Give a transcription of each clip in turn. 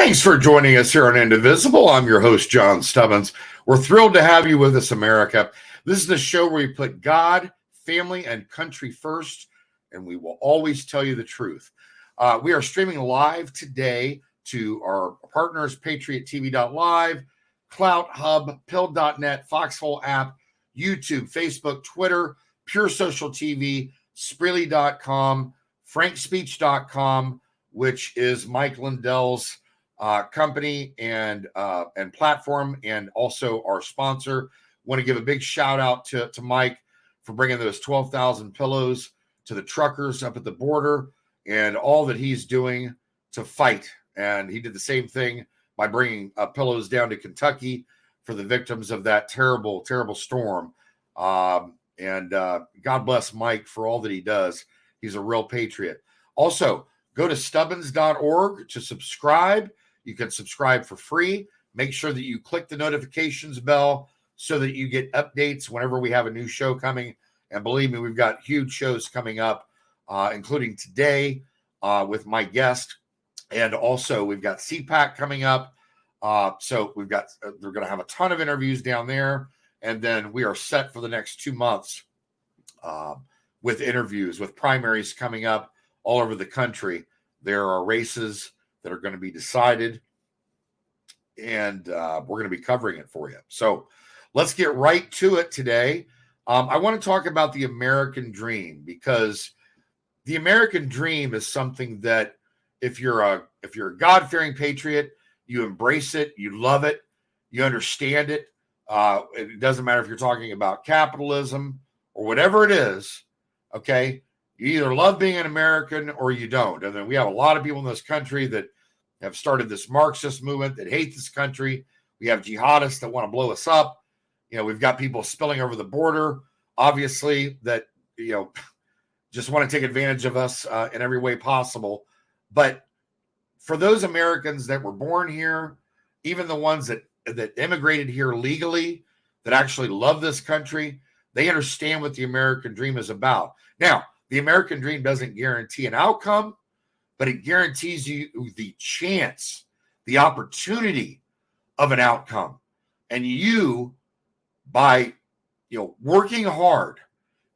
Thanks for joining us here on Indivisible. I'm your host, John Stubbins. We're thrilled to have you with us, America. This is the show where we put God, family, and country first, and we will always tell you the truth. We are streaming live today to our partners, PatriotTV.live, Clout Hub, Pill.net, Foxhole app, YouTube, Facebook, Twitter, Pure Social TV, Spreely.com, FrankSpeech.com, which is Mike Lindell's company and platform, and also our sponsor. Want to give a big shout out to Mike for bringing those 12,000 pillows to the truckers up at the border and all that he's doing to fight. And he did the same thing by bringing pillows down to Kentucky for the victims of that terrible, terrible storm. And God bless Mike for all that he does. He's a real patriot. Also, go to stubbins.org to subscribe. You can subscribe for free. Make sure that you click the notifications bell so that you get updates whenever we have a new show coming. And believe me, we've got huge shows coming up, including today with my guest. And also we've got CPAC coming up. So we've got, they're going to have a ton of interviews down there. And then we are set for the next 2 months with interviews, with primaries coming up all over the country. There are races that are going to be decided, and we're going to be covering it for you. So let's get right to it today. I want to talk about the American dream, because the American dream is something that if you're a God-fearing patriot, you embrace it, you love it, you understand it. It doesn't matter if you're talking about capitalism or whatever it is, okay? You either love being an American or you don't. And then we have a lot of people in this country that have started this Marxist movement that hate this country. We have jihadists that want to blow us up. You know, we've got people spilling over the border, obviously, that, you know, just want to take advantage of us in every way possible. But for those Americans that were born here, even the ones that immigrated here legally, that actually love this country, they understand what the American dream is about. Now, the American dream doesn't guarantee an outcome, but it guarantees you the chance, the opportunity of an outcome. And you, by working hard,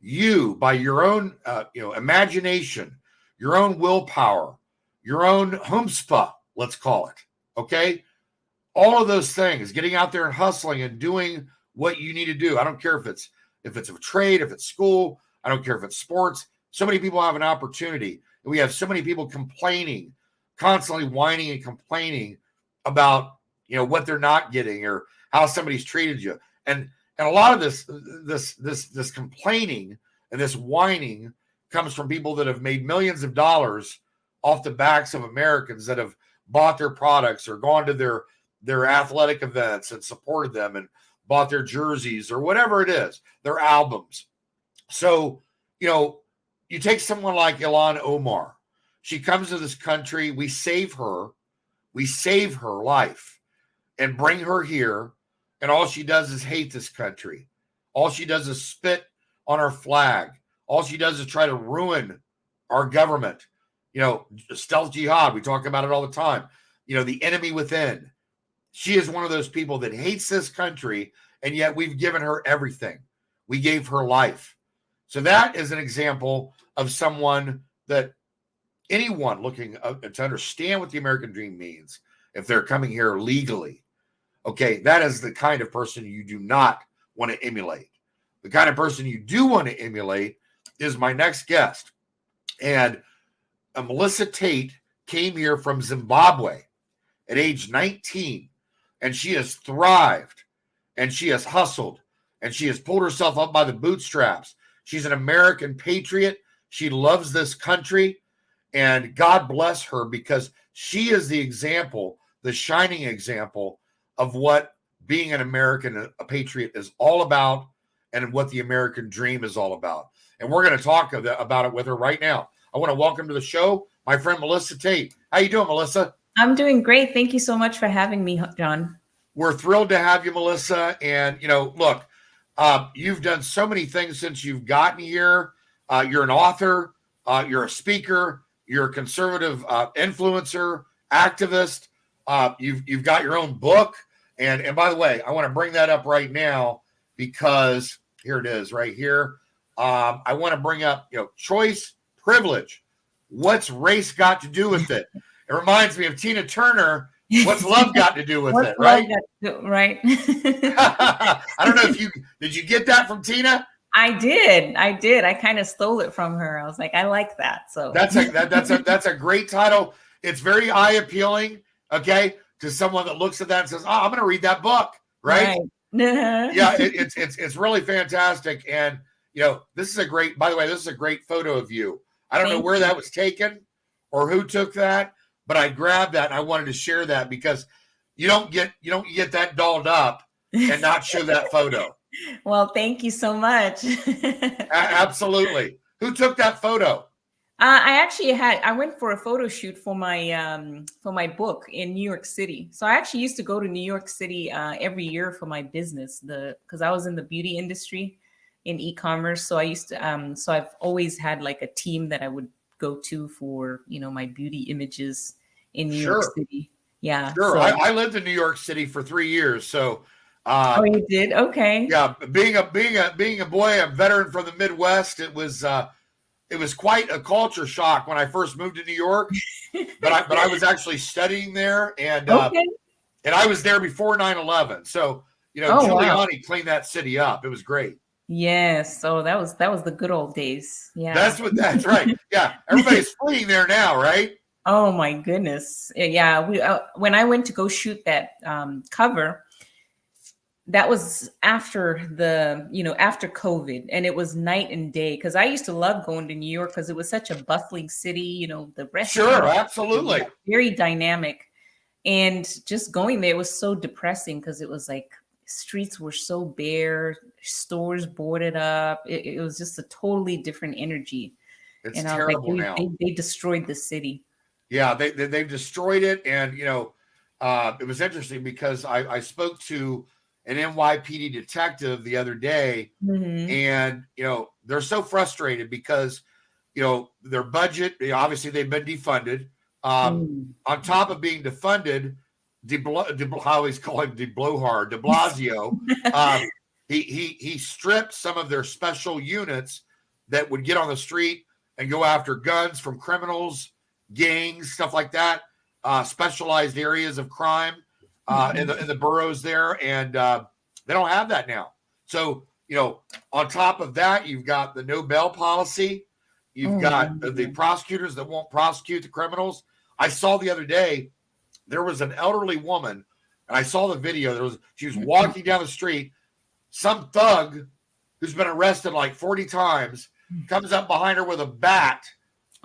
you by your own imagination, your own willpower, your own chutzpah, let's call it, okay? All of those things, getting out there and hustling and doing what you need to do. I don't care if it's a trade, if it's school, I don't care if it's sports. So many people have an opportunity, and we have so many people complaining, constantly whining and complaining about, what they're not getting or how somebody's treated you. And a lot of this complaining and this whining comes from people that have made millions of dollars off the backs of Americans that have bought their products or gone to their athletic events and supported them and bought their jerseys or whatever it is, their albums. So, you take someone like Ilhan Omar. She comes to this country. We save her life and bring her here. And all she does is hate this country. All she does is spit on our flag. All she does is try to ruin our government. Stealth jihad. We talk about it all the time. The enemy within. She is one of those people that hates this country, and yet we've given her everything. We gave her life. So that is an example of someone that anyone looking to understand what the American dream means, if they're coming here legally, okay, that is the kind of person you do not want to emulate. The kind of person you do want to emulate is my next guest. And Melissa Tate came here from Zimbabwe at age 19, and she has thrived, and she has hustled, and she has pulled herself up by the bootstraps. She's an American patriot. She loves this country, and God bless her, because she is the example, the shining example of what being an American, a patriot, is all about, and what the American dream is all about. And we're going to talk about it with her right now. I want to welcome to the show my friend Melissa Tate. How you doing, Melissa? I'm doing great. Thank you so much for having me, John. We're thrilled to have you, Melissa. And, look, you've done so many things since you've gotten here. You're an author. You're a speaker. You're a conservative influencer, activist. You've got your own book. And by the way, I want to bring that up right now because here it is right here. I want to bring up, choice, privilege. What's race got to do with it? It reminds me of Tina Turner. What's love got to do with it, right? Right. I don't know did you get that from Tina? I did. I kind of stole it from her. I was like, I like that. So that's a great title. It's very eye appealing. Okay, to someone that looks at that and says, "Oh, I'm going to read that book." Right? Yeah, it's really fantastic. And this is a great. By the way, this is a great photo of you. I don't know where that was taken or who took that, but I grabbed that and I wanted to share that because you don't get that dolled up and not show that photo. Well, thank you so much. Absolutely. Who took that photo? I went for a photo shoot for my book in New York City. So I actually used to go to New York City every year for my business, because I was in the beauty industry in e-commerce. So I used to so I've always had like a team that I would go to for my beauty images in New York City. Yeah, sure. So, I lived in New York City for 3 years. So oh, you did? Okay. Yeah, being a boy, a veteran from the Midwest, it was quite a culture shock when I first moved to New York. but I was actually studying there, and and I was there before 9/11. So Giuliani cleaned that city up. It was great. Yes. So that was the good old days. Yeah. That's right. Yeah, everybody's fleeing there now, right? Oh my goodness. Yeah. We when I went to go shoot that cover, that was after after COVID, and it was night and day, because I used to love going to New York because it was such a bustling city. The restaurants, sure, absolutely, very dynamic, and just going there was so depressing because it was like streets were so bare, stores boarded up. It was just a totally different energy. It's terrible now. They destroyed the city. Yeah, they've destroyed it, and it was interesting because I spoke to an NYPD detective the other day, and they're so frustrated because their budget, obviously they've been defunded. On top of being defunded, I always call him de Blasio. He stripped some of their special units that would get on the street and go after guns from criminals, gangs, stuff like that, specialized areas of crime in the boroughs there, and they don't have that now. So on top of that, you've got the no bail policy. You've got the prosecutors that won't prosecute the criminals. I saw the other day there was an elderly woman, and I saw the video. She was walking down the street. Some thug who's been arrested like 40 times comes up behind her with a bat.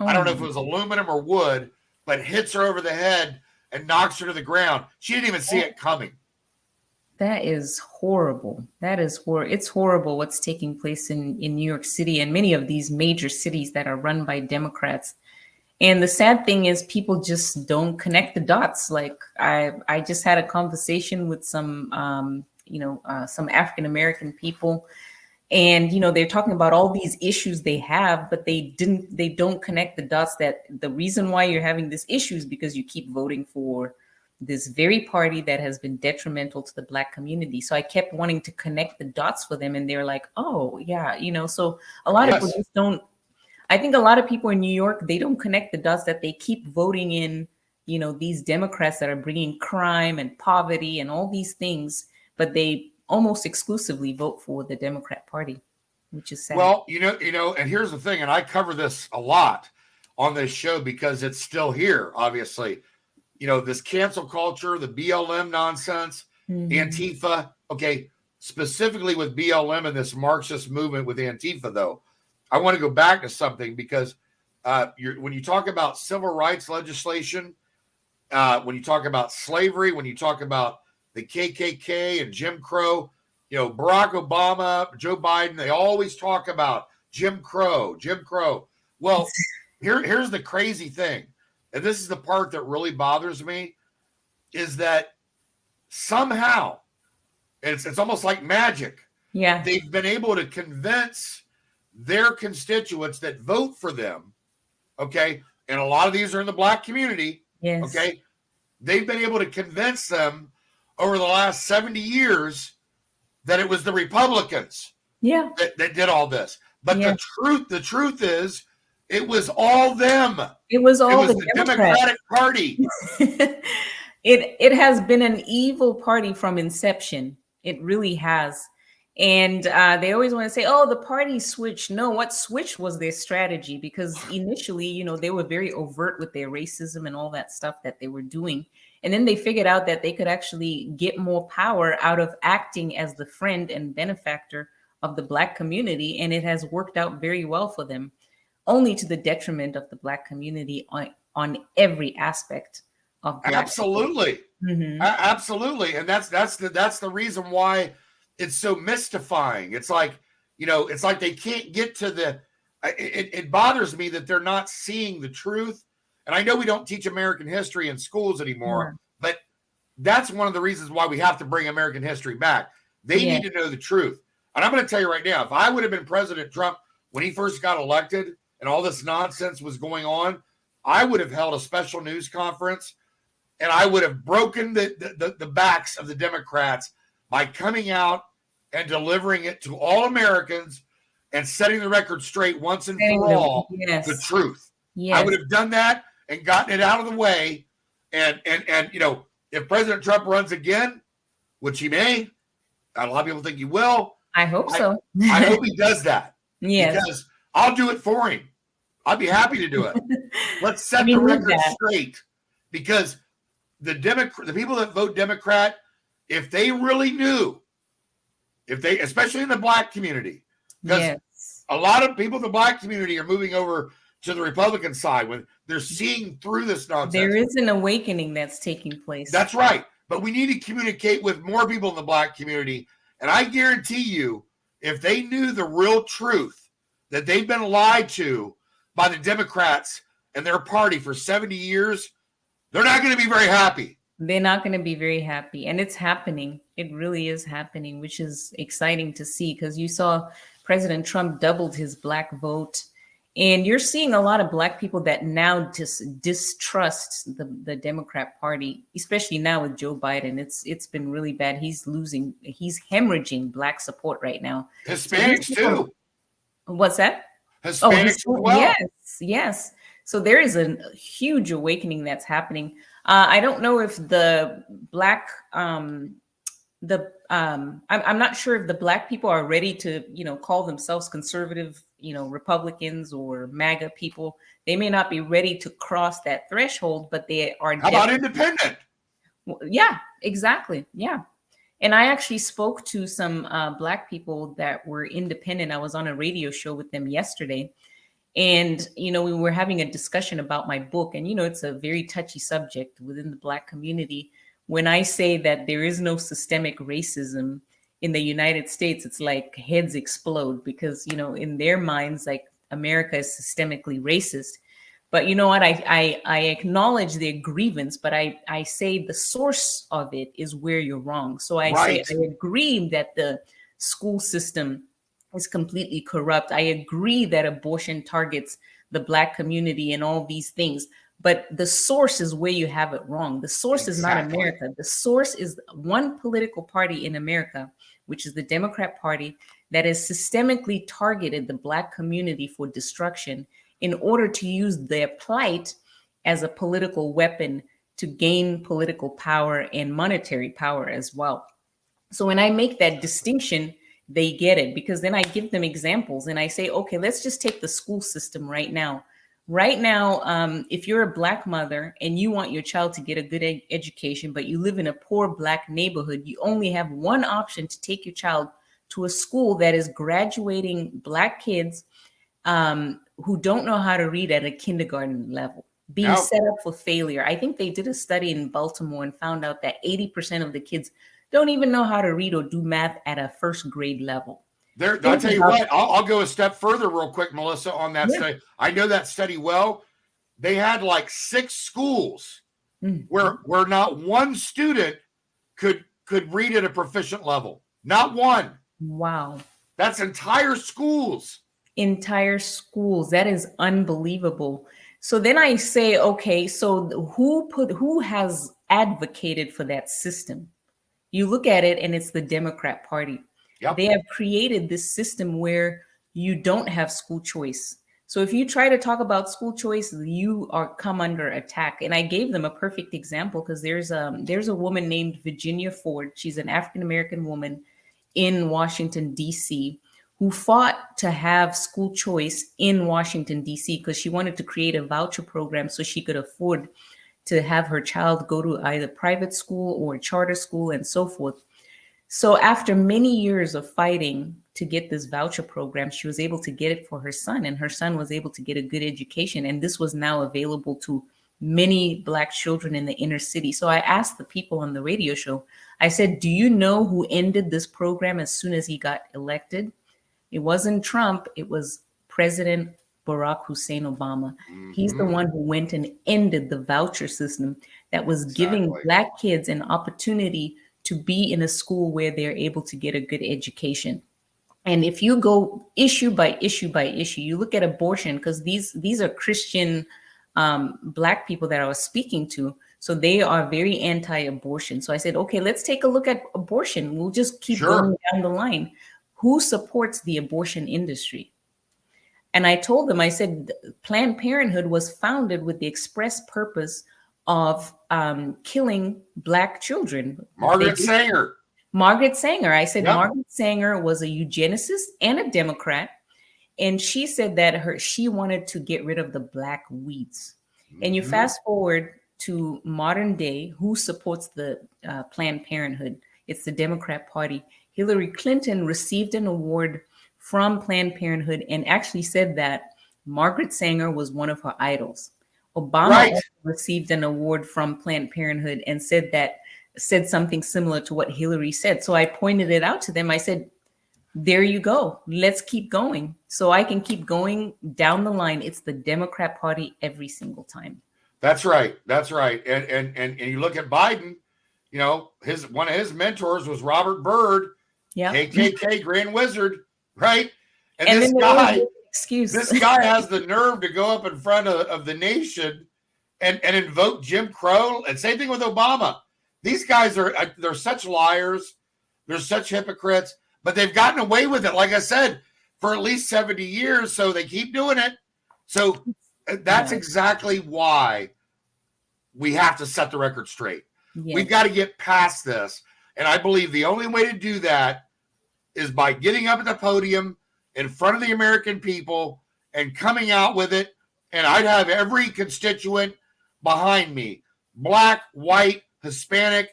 I don't know if it was aluminum or wood, but hits her over the head and knocks her to the ground. She didn't even see it coming. That is horrible. It's horrible what's taking place in New York City and many of these major cities that are run by Democrats. And the sad thing is people just don't connect the dots. Like I just had a conversation with some African-American people, and they're talking about all these issues they have, but they don't connect the dots that the reason why you're having this issue is because you keep voting for this very party that has been detrimental to the Black community. So I kept wanting to connect the dots for them, and they're like, oh yeah, so a lot of people just don't. I think a lot of people in New York, they don't connect the dots that they keep voting in, these Democrats that are bringing crime and poverty and all these things, but they almost exclusively vote for the Democrat Party, which is sad. Well, and here's the thing, and I cover this a lot on this show because it's still here, obviously. This cancel culture, the BLM nonsense, Antifa. Okay, specifically with BLM and this Marxist movement with Antifa, though, I want to go back to something because when you talk about civil rights legislation, when you talk about slavery, when you talk about the KKK and Jim Crow, Barack Obama, Joe Biden, they always talk about Jim Crow. Well, here's the crazy thing, and this is the part that really bothers me, is that somehow it's almost like magic. Yeah, they've been able to convince their constituents that vote for them, okay, and a lot of these are in the Black community, yes. Okay, they've been able to convince them over the last 70 years that it was the Republicans that did all this. But the truth is, it was all them. It was all the Democratic Party. It has been an evil party from inception. It really has. And they always want to say, oh, the party switched. No, what switched was their strategy, because initially, you know, they were very overt with their racism and all that stuff that they were doing. And then they figured out that they could actually get more power out of acting as the friend and benefactor of the Black community. And it has worked out very well for them, only to the detriment of the Black community on every aspect of Black Absolutely. Mm-hmm. Absolutely. And that's the reason why it's so mystifying. It's like, you know, it's like they can't get to it bothers me that they're not seeing the truth. And I know we don't teach American history in schools anymore, but that's one of the reasons why we have to bring American history back. They need to know the truth. And I'm going to tell you right now, if I would have been President Trump when he first got elected and all this nonsense was going on, I would have held a special news conference and I would have broken the backs of the Democrats by coming out and delivering it to all Americans and setting the record straight once and for all, the truth. I would have done that and gotten it out of the way. And you know, if President Trump runs again, which he may, a lot of people think he will. I hope so. I hope he does that. Yes. Because I'll do it for him. I'd be happy to do it. Let's set the record straight. Because the people that vote Democrat, if they really knew, especially in the Black community, because a lot of people in the Black community are moving over to the Republican side when they're seeing through this nonsense. There is an awakening that's taking place. That's right. But we need to communicate with more people in the Black community. And I guarantee you, if they knew the real truth that they've been lied to by the Democrats and their party for 70 years, they're not going to be very happy. They're not going to be very happy. And it's happening. It really is happening, which is exciting to see, because you saw President Trump doubled his Black vote. And you're seeing a lot of Black people that now just distrust the Democrat Party, especially now with Joe Biden. It's been really bad. He's hemorrhaging Black support right now. Hispanics too. What's that? Hispanics as well. Yes. So there is a huge awakening that's happening. I don't know if the Black, I'm not sure if the Black people are ready to, you know, call themselves conservative, you know, Republicans or MAGA people. They may not be ready to cross that threshold, but they are. How about independent? Yeah, exactly. Yeah. And I actually spoke to some Black people that were independent. I was on a radio show with them yesterday. And, you know, we were having a discussion about my book. And, you know, it's a very touchy subject within the Black community. When I say that there is no systemic racism in the United States, it's like heads explode, because, you know, in their minds, like, America is systemically racist. But you know what? I acknowledge their grievance, but I say the source of it is where you're wrong. So I say I agree that the school system is completely corrupt. I agree that abortion targets the Black community and all these things. But the source is where you have it wrong. The source is not America. The source is one political party in America, which is the Democrat Party, that has systemically targeted the Black community for destruction in order to use their plight as a political weapon to gain political power and monetary power as well. So when I make that distinction, they get it, because then I give them examples and I say, okay, let's just take the school system right now. Right now, if you're a Black mother and you want your child to get a good education, but you live in a poor Black neighborhood, you only have one option to take your child to a school that is graduating Black kids who don't know how to read at a kindergarten level, being set up for failure. I think they did a study in Baltimore and found out that 80% of the kids don't even know how to read or do math at a first grade level. I'll tell you what, I'll go a step further real quick, Melissa, on that study. I know that study well. They had like 6 schools where not one student could read at a proficient level. Not one. Wow. That's entire schools. Entire schools. That is unbelievable. So then I say, okay, so who has advocated for that system. You look at it and it's the Democrat Party. Yep. They have created this system where you don't have school choice. So if you try to talk about school choice, you are come under attack. And I gave them a perfect example because there's a woman named Virginia Ford. She's an African-American woman in Washington, D.C., who fought to have school choice in Washington, D.C., because she wanted to create a voucher program so she could afford to have her child go to either private school or charter school and so forth. So after many years of fighting to get this voucher program, she was able to get it for her son, and her son was able to get a good education. And this was now available to many Black children in the inner city. So I asked the people on the radio show, I said, do you know who ended this program as soon as he got elected? It wasn't Trump. It was President Barack Hussein Obama. Mm-hmm. He's the one who went and ended the voucher system that was giving Black kids an opportunity to be in a school where they're able to get a good education. And if you go issue by issue by issue, you look at abortion, because these are Christian Black people that I was speaking to. So they are very anti-abortion. So I said, okay, let's take a look at abortion. We'll just keep going down the line. Who supports the abortion industry? And I told them, I said, Planned Parenthood was founded with the express purpose of killing Black children. Margaret Sanger. I said, yep. Margaret Sanger was a eugenicist and a Democrat. And she said that she wanted to get rid of the Black weeds. Mm-hmm. And you fast forward to modern day, who supports the Planned Parenthood? It's the Democrat Party. Hillary Clinton received an award from Planned Parenthood and actually said that Margaret Sanger was one of her idols. Obama also received an award from Planned Parenthood and said something similar to what Hillary said. So I pointed it out to them. I said, there you go. Let's keep going. So I can keep going down the line. It's the Democrat Party every single time. That's right. That's right. And you look at Biden, you know, one of his mentors was Robert Byrd, KKK Grand Wizard, right? And this guy, this guy has the nerve to go up in front of the nation and invoke Jim Crow. And same thing with Obama. These guys they're such liars. They're such hypocrites, but they've gotten away with it, like I said, for at least 70 years. So they keep doing it. So that's exactly why we have to set the record straight. Yes. We've got to get past this. And I believe the only way to do that is by getting up at the podium in front of the American people and coming out with it. And I'd have every constituent behind me, Black, white, Hispanic,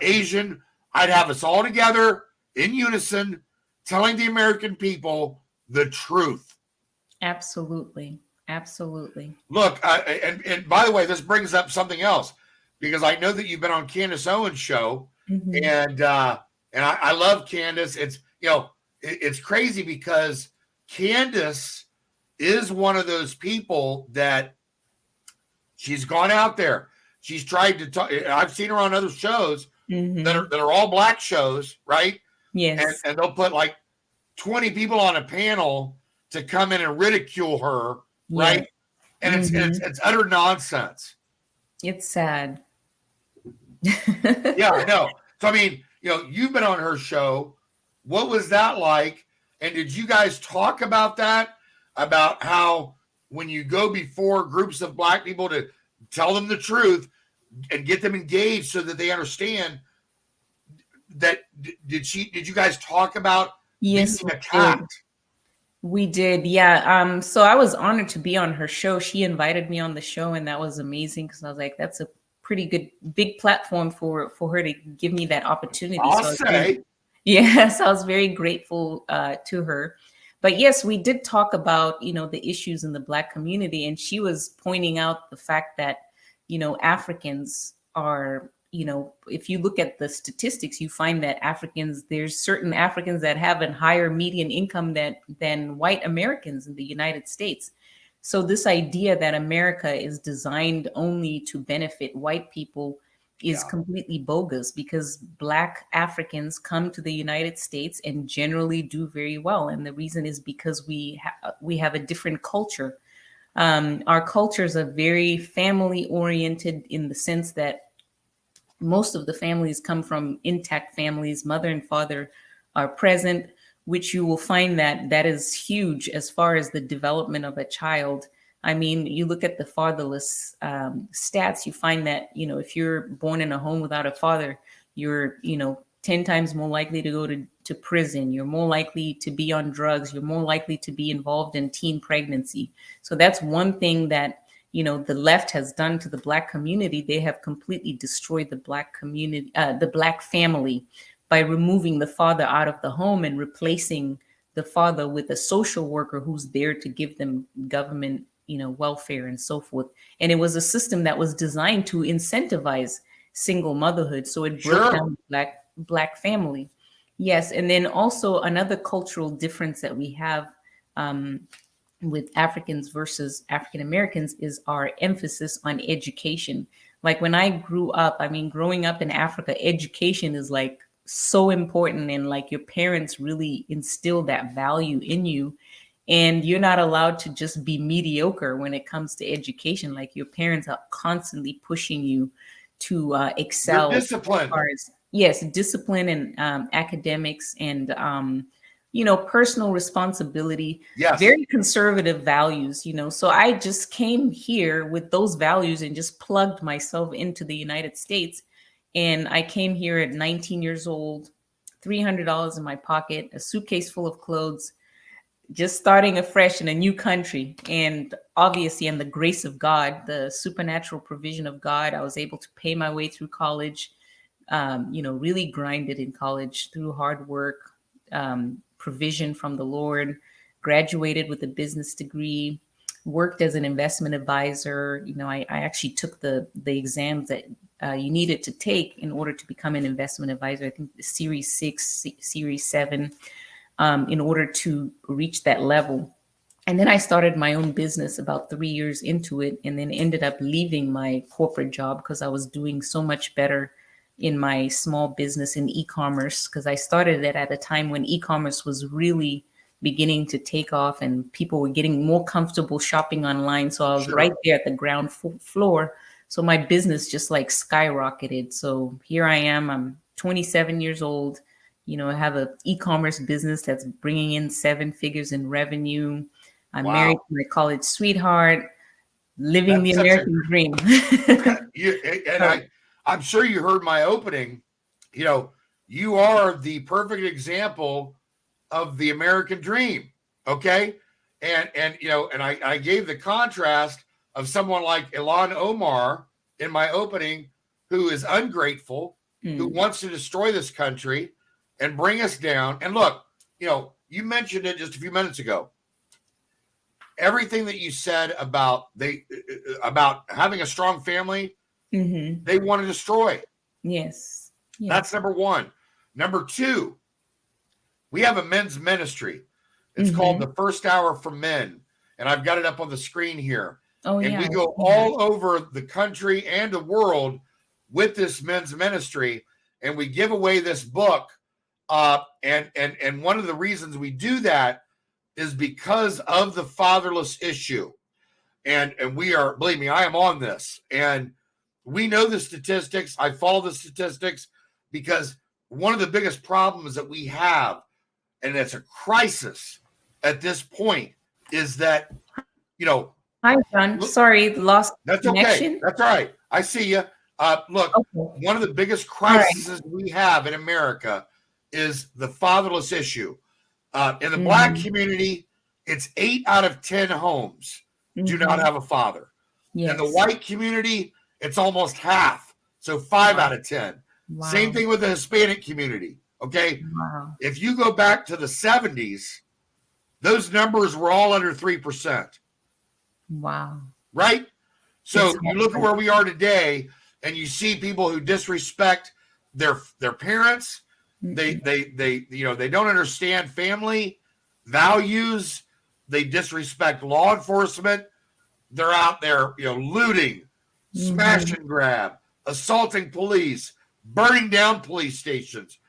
Asian. I'd have us all together in unison, telling the American people the truth. Absolutely. Absolutely. Look, and by the way, this brings up something else, because I know that you've been on Candace Owens' show, and I love Candace. It's, you know, it's crazy because Candace is one of those people that she's gone out there. She's tried to talk. I've seen her on other shows that are all Black shows, right? Yes. And they'll put like 20 people on a panel to come in and ridicule her, right? And it's utter nonsense. It's sad. Yeah, I know. So I mean, you know, you've been on her show. What was that like? And did you guys talk about that? About how when you go before groups of Black people to tell them the truth and get them engaged so that they understand that, did you guys talk about being attacked? We did. Yeah. So I was honored to be on her show. She invited me on the show, and that was amazing because I was like, that's a pretty good big platform for her to give me that opportunity. Yes, I was very grateful to her. But yes, we did talk about, you know, the issues in the Black community, and she was pointing out the fact that, you know, Africans are, you know, if you look at the statistics, you find that there's certain Africans that have a higher median income than white Americans in the United States. So this idea that America is designed only to benefit white people is completely bogus, because Black Africans come to the United States and generally do very well. And the reason is because we have a different culture. Our cultures are very family oriented in the sense that most of the families come from intact families. Mother and father are present, which you will find that is huge as far as the development of a child. I mean, you look at the fatherless stats, you find that, if you're born in a home without a father, you're, 10 times more likely to go to prison. You're more likely to be on drugs. You're more likely to be involved in teen pregnancy. So that's one thing that, the left has done to the Black community. They have completely destroyed the Black community, the Black family, by removing the father out of the home and replacing the father with a social worker who's there to give them government, welfare and so forth. And it was a system that was designed to incentivize single motherhood. So it broke down the Black family. Yes. And then also another cultural difference that we have with Africans versus African Americans is our emphasis on education. Like when I grew up, growing up in Africa, education is like so important, and like your parents really instill that value in you, and you're not allowed to just be mediocre when it comes to education. Like your parents are constantly pushing you to excel. Discipline. Yes, discipline and academics and personal responsibility. Yes. Very conservative values. So I just came here with those values and just plugged myself into the United States. And I came here at 19 years old, $300 in my pocket, a suitcase full of clothes, just starting afresh in a new country. And obviously, and the grace of God, the supernatural provision of God, I was able to pay my way through college, really grinded in college through hard work, provision from the Lord, graduated with a business degree, worked as an investment advisor. I actually took the exams that you needed to take in order to become an investment advisor. I think the Series 6, Series 7, in order to reach that level. And then I started my own business about 3 years into it, and then ended up leaving my corporate job because I was doing so much better in my small business in e-commerce, because I started it at a time when e-commerce was really beginning to take off and people were getting more comfortable shopping online. So I was right there at the ground floor. So my business just like skyrocketed. So here I am, I'm 27 years old. I have an e-commerce business that's bringing in 7 figures in revenue. I'm married to my college sweetheart, living the American dream. I'm sure you heard my opening. You are the perfect example of the American dream. Okay. And I gave the contrast of someone like Ilhan Omar in my opening, who is ungrateful, who wants to destroy this country and bring us down. And look, you mentioned it just a few minutes ago. Everything that you said about having a strong family, they want to destroy. Yes. That's number one. Number two, we have a men's ministry. It's called The First Hour for Men. And I've got it up on the screen here. We go all over the country and the world with this men's ministry. And we give away this book. And one of the reasons we do that is because of the fatherless issue. And we are, believe me, I am on this. And we know the statistics. I follow the statistics because one of the biggest problems that we have, and it's a crisis at this point, is that, Hi, John. Sorry, lost that's connection. Okay. That's all right. I see you. Look, one of the biggest crises we have in America is the fatherless issue. In the Black community, it's 8 out of 10 homes do not have a father. Yes. In the white community, it's almost half. So 5 out of 10. Wow. Same thing with the Hispanic community. Okay. Wow. If you go back to the 70s, those numbers were all under 3%. Wow. Right? So you look at where we are today and you see people who disrespect their parents. They don't understand family values. They disrespect law enforcement. They're out there, looting, smash and grab, assaulting police, burning down police stations,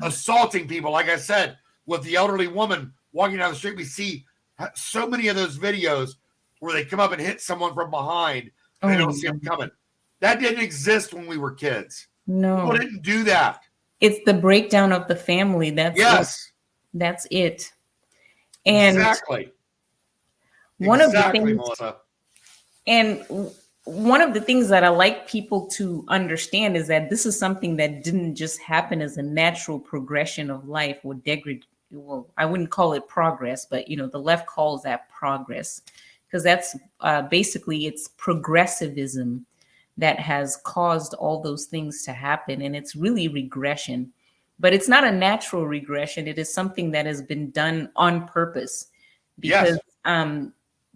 assaulting people. Like I said, with the elderly woman walking down the street, we see so many of those videos where they come up and hit someone from behind. And they don't see them coming. That didn't exist when we were kids. No. People didn't do that. It's the breakdown of the family. That's yes. it. That's it. And Exactly. One of the things, Melissa. And one of the things that I like people to understand is that this is something that didn't just happen as a natural progression of life or well, I wouldn't call it progress, but the left calls that progress, because that's basically it's progressivism that has caused all those things to happen. And it's really regression, but it's not a natural regression. It is something that has been done on purpose, because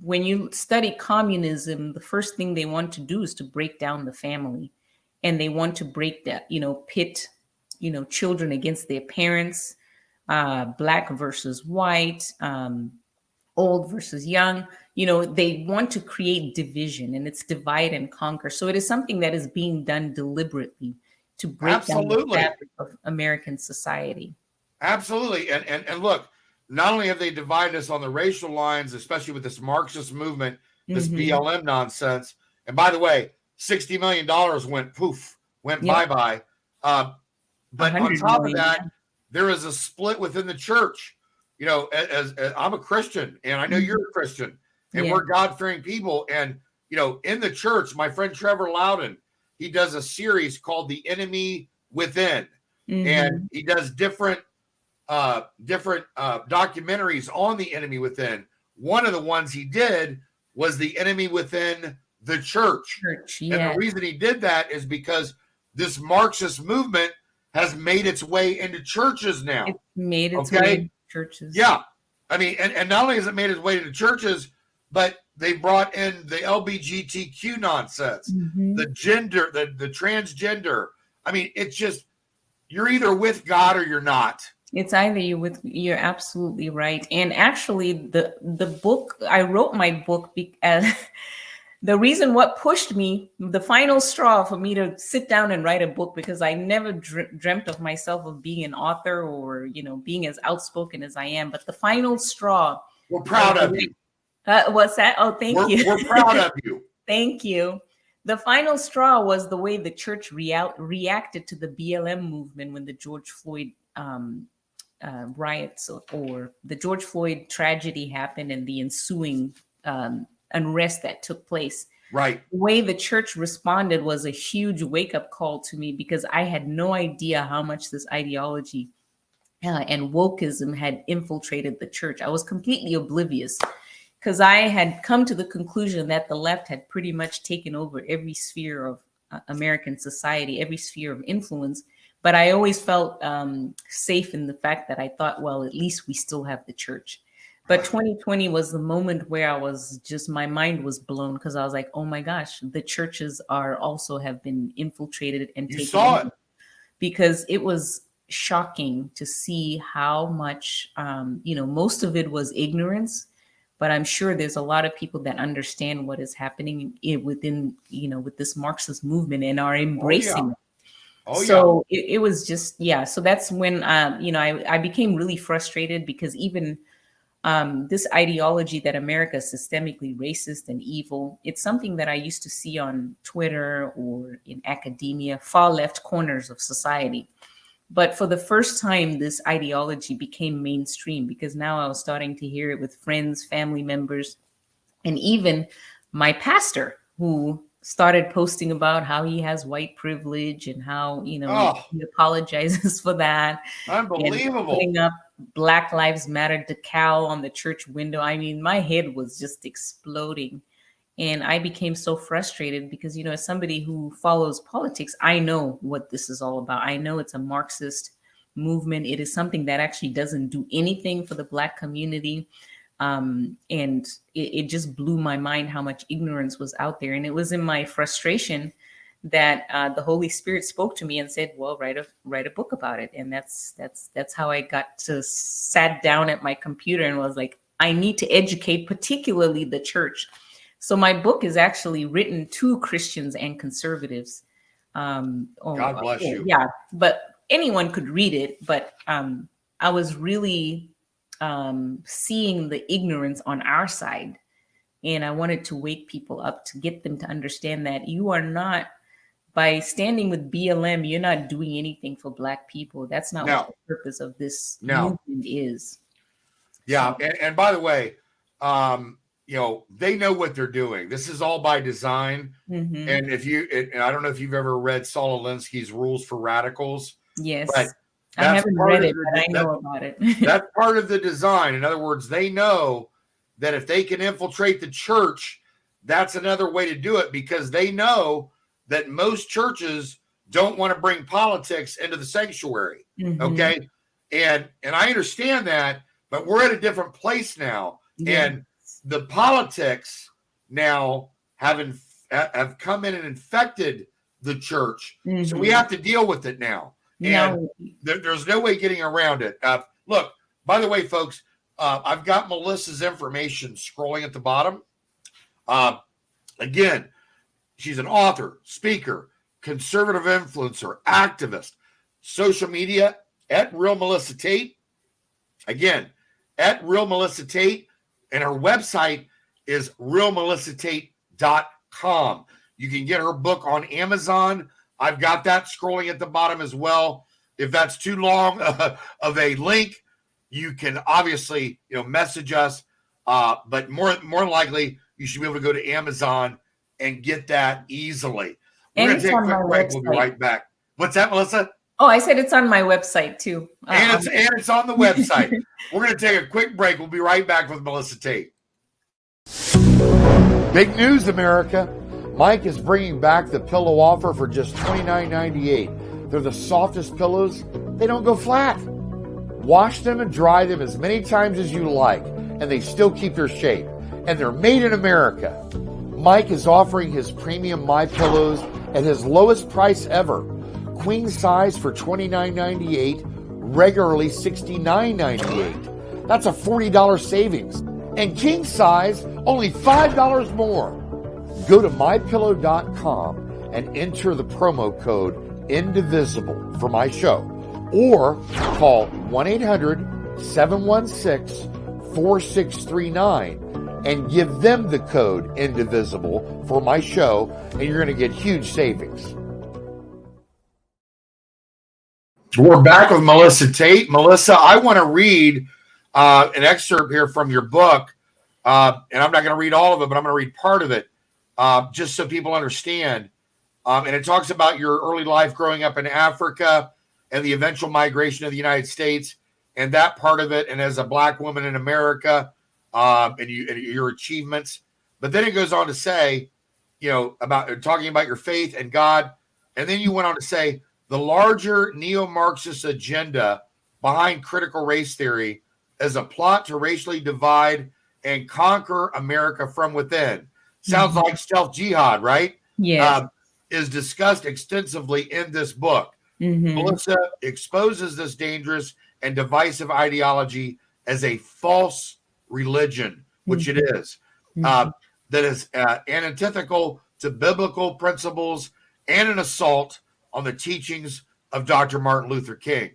when you study communism, the first thing they want to do is to break down the family, and they want to break that, pit, children against their parents, black versus white, old versus young. They want to create division, and it's divide and conquer. So it is something that is being done deliberately to break down the fabric of American society. Absolutely. And look, not only have they divided us on the racial lines, especially with this Marxist movement, this BLM nonsense. And by the way, $60 million went bye-bye. But on top of that, there is a split within the church. As I'm a Christian, and I know you're a Christian, and we're God-fearing people. And, in the church, my friend Trevor Loudon, he does a series called The Enemy Within. And he does different documentaries on the enemy within. One of the ones he did was the enemy within the church. And the reason he did that is because this Marxist movement has made its way into churches now. It's made its way into churches. Yeah. I mean, and not only has it made its way into churches, but they brought in the LGBTQ nonsense, the gender, the transgender. I mean, it's just, you're either with God or you're not. It's either you're absolutely right. And actually the book, I wrote my book the reason what pushed me, the final straw for me to sit down and write a book, because I never dreamt of myself of being an author or, being as outspoken as I am. But the final straw. We're proud of you. What's that? Oh, thank you. We're proud of you. Thank you. The final straw was the way the church reacted to the BLM movement when the George Floyd riots or the George Floyd tragedy happened and the ensuing unrest that took place. Right. The way the church responded was a huge wake-up call to me, because I had no idea how much this ideology and wokeism had infiltrated the church. I was completely oblivious, because I had come to the conclusion that the left had pretty much taken over every sphere of American society, every sphere of influence. But I always felt safe in the fact that I thought, well, at least we still have the church. But 2020 was the moment where I was just, my mind was blown, because I was like, oh my gosh, the churches also have been infiltrated and taken. You saw it. Because it was shocking to see how much, most of it was ignorance. But I'm sure there's a lot of people that understand what is happening within, with this Marxist movement and are embracing it. So it was just, So that's when, I became really frustrated, because even this ideology that America is systemically racist and evil, it's something that I used to see on Twitter or in academia, far left corners of society. But for the first time, this ideology became mainstream, because now I was starting to hear it with friends, family members, and even my pastor, who started posting about how he has white privilege and how, he apologizes for that. Unbelievable. Putting up Black Lives Matter decal on the church window. I mean, my head was just exploding. And I became so frustrated because, as somebody who follows politics, I know what this is all about. I know it's a Marxist movement. It is something that actually doesn't do anything for the Black community. And it just blew my mind how much ignorance was out there. And it was in my frustration that the Holy Spirit spoke to me and said, well, write a book about it. And that's how I sat down at my computer and was like, I need to educate particularly the church. So my book is actually written to Christians and conservatives. God bless you. Yeah, but anyone could read it. But I was really seeing the ignorance on our side. And I wanted to wake people up, to get them to understand that you are not by standing with BLM, you're not doing anything for Black people. That's not what the purpose of this movement is. Yeah. And by the way, they know what they're doing. This is all by design. Mm-hmm. And I don't know if you've ever read Saul Alinsky's Rules for Radicals. Yes. But I haven't read it, but I know about it. That's part of the design. In other words, they know that if they can infiltrate the church, that's another way to do it, because they know that most churches don't want to bring politics into the sanctuary. Mm-hmm. Okay. And I understand that, but we're at a different place now. Yeah. And the politics now have come in and infected the church. Mm-hmm. So we have to deal with it now. And there's no way getting around it. Look, by the way, folks, I've got Melissa's information scrolling at the bottom. Again, she's an author, speaker, conservative influencer, activist, social media at Real Melissa Tate. Again, at Real Melissa Tate. And her website is realmelissatate.com. You can get her book on Amazon. I've got that scrolling at the bottom as well. If that's too long of a link, you can obviously message us. But more likely, you should be able to go to Amazon and get that easily. We're going to take a quick break. We'll be right back. What's that, Melissa? Oh, I said it's on my website too. And it's on the website. We're going to take a quick break. We'll be right back with Melissa Tate. Big news, America. Mike is bringing back the pillow offer for just $29.98. They're the softest pillows. They don't go flat. Wash them and dry them as many times as you like, and they still keep their shape. And they're made in America. Mike is offering his premium My Pillows at his lowest price ever. Queen size for $29.98, regularly $69.98. That's a $40 savings. And king size, only $5 more. Go to mypillow.com and enter the promo code INDIVISIBLE for my show, or call 1-800-716-4639 and give them the code INDIVISIBLE for my show, and you're going to get huge savings. We're back with Melissa Tate. Melissa, I want to read an excerpt here from your book, and I'm not going to read all of it, but I'm going to read part of it, just so people understand. And it talks about your early life growing up in Africa and the eventual migration to the United States, and that part of it, and as a Black woman in America, and your achievements. But then it goes on to say, about talking about your faith and God, and then you went on to say, the larger neo-Marxist agenda behind critical race theory is a plot to racially divide and conquer America from within. Sounds like stealth jihad, right? Yes. Is discussed extensively in this book. Mm-hmm. Melissa exposes this dangerous and divisive ideology as a false religion, which it is, that is antithetical to biblical principles and an assault on the teachings of Dr. Martin Luther King.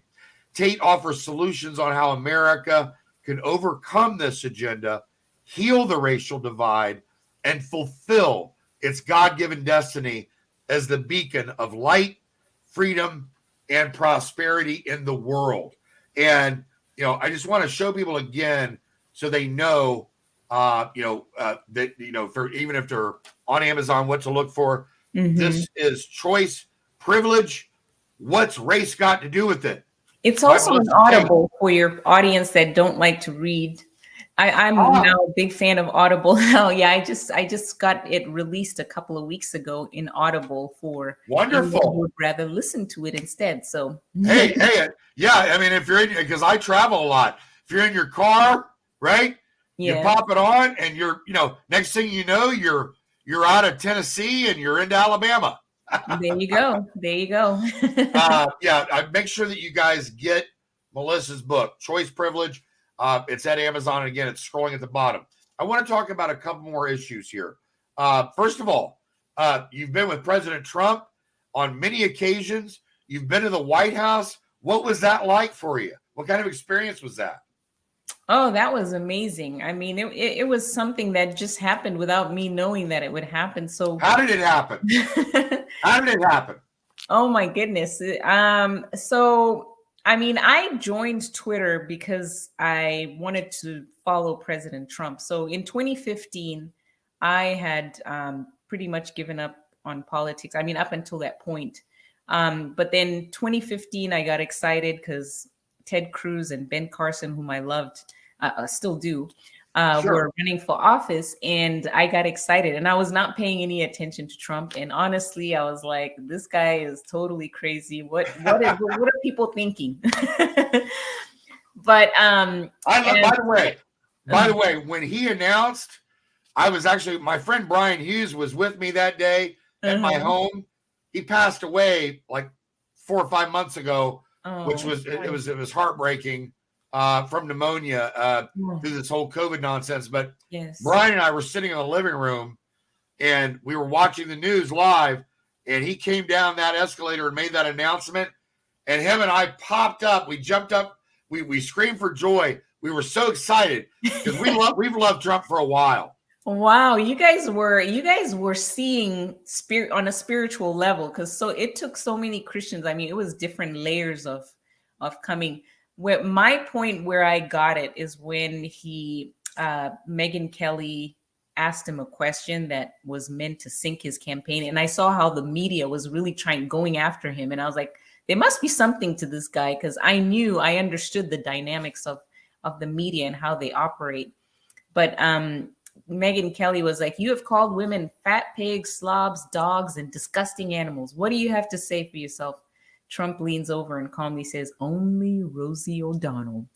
Tate offers solutions on how America can overcome this agenda, heal the racial divide, and fulfill its God-given destiny as the beacon of light, freedom, and prosperity in the world. And, I just want to show people again so they know, that, for even if they're on Amazon, what to look for. Mm-hmm. This is choice privilege. What's race got to do with it? It's also an Audible for your audience that don't like to read. I'm now a big fan of Audible. Oh yeah, I just got it released a couple of weeks ago in Audible for wonderful. Who would rather listen to it instead. So hey, yeah. I mean, if you're in, because I travel a lot. If you're in your car, right? Yeah. You pop it on, and you're, next thing you know, you're out of Tennessee and you're into Alabama. There you go. I make sure that you guys get Melissa's book, Choice Privilege. It's at Amazon. And again, it's scrolling at the bottom. I want to talk about a couple more issues here. First of all, you've been with President Trump on many occasions. You've been to the White House. What was that like for you? What kind of experience was that? Oh, that was amazing. I mean, it was something that just happened without me knowing that it would happen. So, How did it happen? How did it happen? oh my goodness. So I mean, I joined Twitter because I wanted to follow President Trump. So in 2015, I had pretty much given up on politics. I mean, up until that point. But then 2015, I got excited because Ted Cruz and Ben Carson, whom I loved, still do, Sure. were running for office, and I got excited. And I was not paying any attention to Trump. And honestly, I was like, "This guy is totally crazy. What are people thinking?" But by the way, when he announced, I was actually, my friend Brian Hughes was with me that day at my home. He passed away like 4 or 5 months ago, which was it was heartbreaking from pneumonia through this whole COVID nonsense. But yes, Brian and I were sitting in the living room and we were watching the news live, and he came down that escalator and made that announcement, and him and I popped up. We jumped up. We screamed for joy. We were so excited because we've loved Trump for a while. Wow, you guys were seeing spirit on a spiritual level, because so it took so many Christians. I mean, it was different layers of coming. Where my point where I got it is when he Megyn Kelly asked him a question that was meant to sink his campaign, and I saw how the media was really going after him, and I was like, there must be something to this guy, because I understood the dynamics of the media and how they operate. But Megyn Kelly was like, "You have called women fat pigs, slobs, dogs, and disgusting animals. What do you have to say for yourself?" Trump leans over and calmly says, "Only Rosie O'Donnell."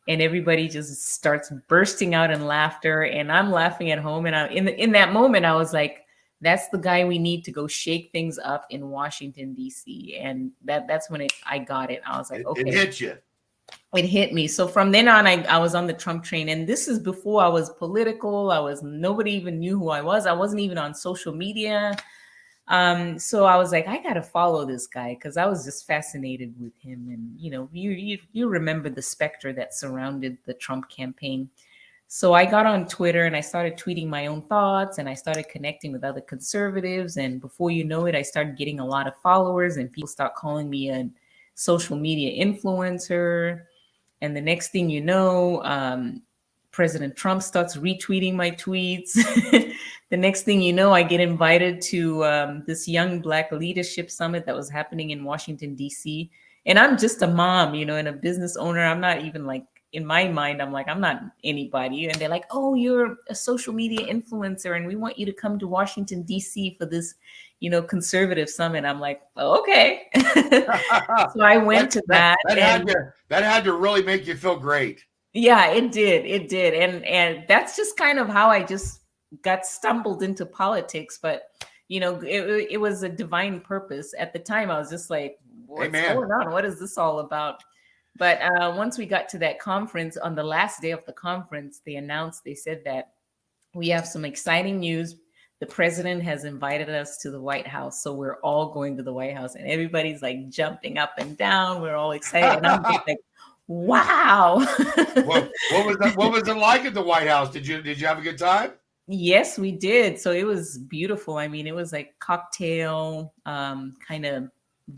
And everybody just starts bursting out in laughter. And I'm laughing at home. And in that moment, I was like, that's the guy we need to go shake things up in Washington, D.C. And that's when I got it. I was like, okay. It hit you. It hit me. So from then on, I was on the Trump train. And this is before I was political. Nobody even knew who I was. I wasn't even on social media. So I was like, I got to follow this guy, because I was just fascinated with him. And, you remember the specter that surrounded the Trump campaign. So I got on Twitter and I started tweeting my own thoughts, and I started connecting with other conservatives. And before you know it, I started getting a lot of followers, and people start calling me a social media influencer. And the next thing you know, President Trump starts retweeting my tweets. The next thing you know, I get invited to this Young Black Leadership Summit that was happening in Washington, D.C. And I'm just a mom, and a business owner. I'm not even like, in my mind, I'm like, I'm not anybody. And they're like, "Oh, you're a social media influencer, and we want you to come to Washington, D.C. for this, conservative summit." I'm like, oh, okay. So I went to that. That had to really make you feel great. Yeah, it did. And that's just kind of how I just got stumbled into politics. But, it was a divine purpose. At the time, I was just like, what's going on? What is this all about? But once we got to that conference, on the last day of the conference, they said that we have some exciting news. The president has invited us to the White House. So we're all going to the White House, and everybody's like jumping up and down. We're all excited. And I'm just like, wow. What was it like at the White House? Did you have a good time? Yes, we did. So it was beautiful. I mean, it was like cocktail kind of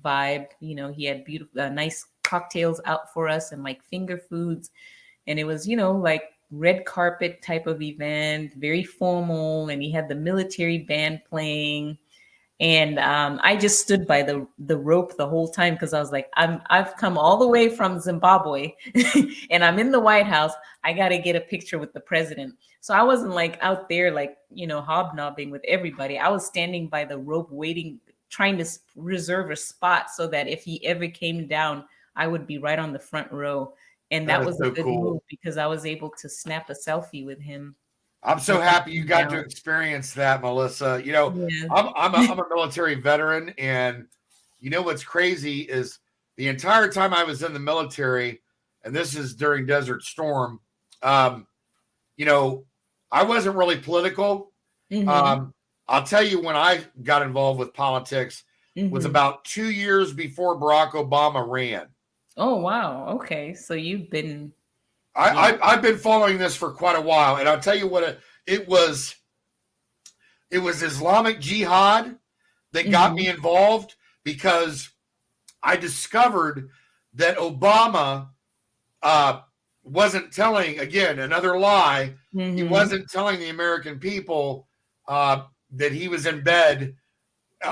vibe. He had beautiful, nice cocktails out for us, and like finger foods. And it was, like red carpet type of event, very formal. And he had the military band playing. And I just stood by the rope the whole time, because I was like, I've come all the way from Zimbabwe and I'm in the White House. I got to get a picture with the president. So I wasn't like out there, like, hobnobbing with everybody. I was standing by the rope waiting, trying to reserve a spot so that if he ever came down, I would be right on the front row. And that was a good move, because I was able to snap a selfie with him. I'm so happy you got to experience that, Melissa. I'm a military veteran, and what's crazy is the entire time I was in the military, and this is during Desert Storm, I wasn't really political. Mm-hmm. I'll tell you, when I got involved with politics was about 2 years before Barack Obama ran. Oh, wow. Okay. So you've been I've been following this for quite a while, and I'll tell you what it was. It was Islamic Jihad that got me involved, because I discovered that Obama wasn't telling, again, another lie. He wasn't telling the American people that he was in bed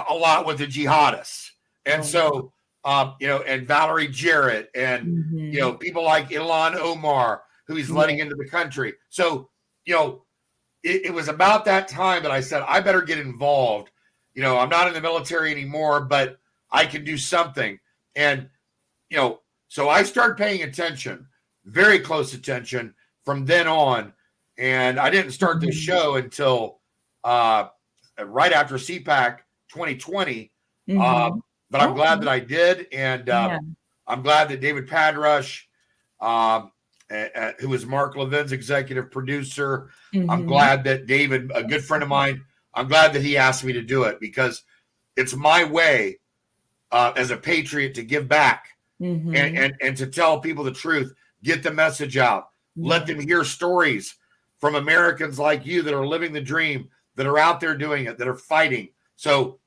a lot with the jihadists. And so, and Valerie Jarrett and, people like Ilhan Omar, who he's letting into the country. So, it was about that time that I said, I better get involved. I'm not in the military anymore, but I can do something. And, so I started paying attention, very close attention from then on. And I didn't start this show until right after CPAC 2020. But I'm glad that I did. And I'm glad that David Padrush, who is Mark Levin's executive producer, I'm glad that David, a good friend of mine, I'm glad that he asked me to do it, because it's my way as a patriot to give back and to tell people the truth, get the message out, let them hear stories from Americans like you that are living the dream, that are out there doing it, that are fighting. So